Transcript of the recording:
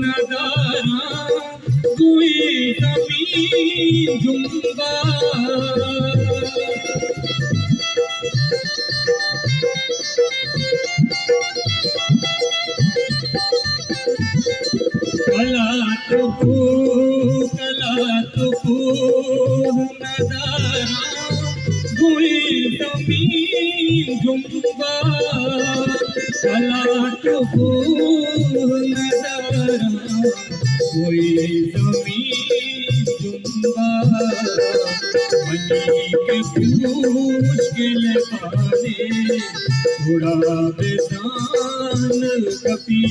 नजारा कोई जमीन जुम्बा कला तुकू नजारा कोई जमीन जुम्बा कला तुकू नजारा कोई जमीन जुम्बा मनी के मुश्किल पाने थोड़ा बेदान कपी